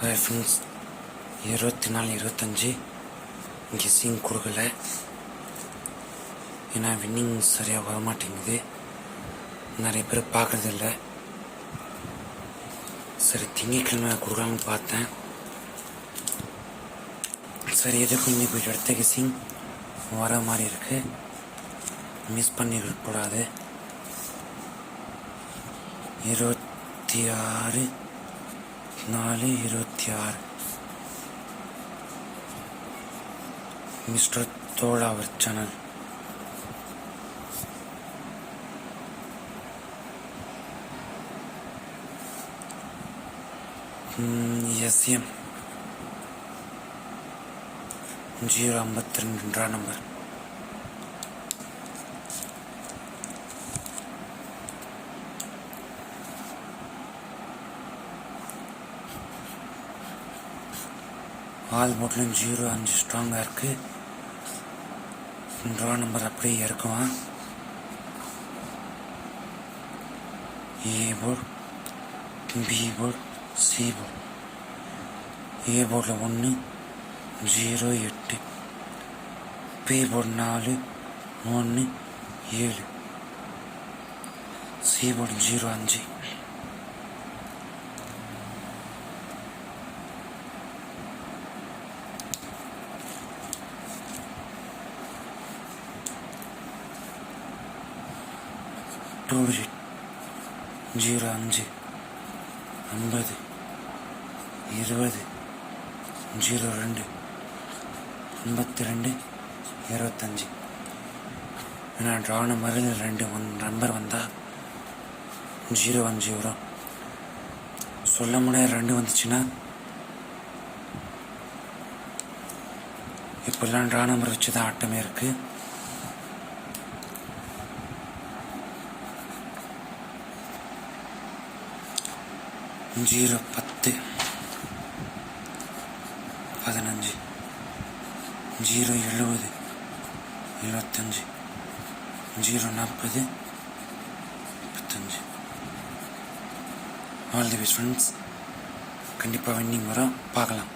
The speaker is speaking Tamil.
ஃப்ரெண்ட்ஸ், 24 25 கெஸ்ஸிங் கொடுக்கல. ஏன்னா வின்னிங் சரியாக வரமாட்டேங்குது, நிறைய பேர் பார்க்குறதில்ல. சரி, திங்கக்கிழமை கொடுக்கலான்னு பார்த்தேன். சரி, எதுக்கும் இன்னைக்கு அடுத்த கெஸ்ஸிங் வர மாதிரி இருக்கு, மிஸ் பண்ணிடக்கூடாது. 26/4/26 மிஸ்டர் தோழா அவர் சேனல். SM 052 number. ஆல் மோட்லையும் 05 ஸ்ட்ராங்காக இருக்கு. ட்ரா நம்பர் அப்படியே இருக்குமா? A board, B board, C board. A போர்டில் 1 0 8, B board 4 1 7, C board 05. Two digit 05 50 20 02 52 25. ஏன்னா ட்ரா நம்பரில் 2 நம்பர் வந்தால் 05 வரும். சொல்ல முடியாது 2 வந்துச்சுன்னா. இப்போல்லாம் ட்ரா நம்பர் வச்சு தான் ஆட்டமே இருக்குது. Zero 10 15, 0 70 75, 0 40 25. All the best friends. கண்டிப்பாக வின்னிங் வரும், பார்க்கலாம்.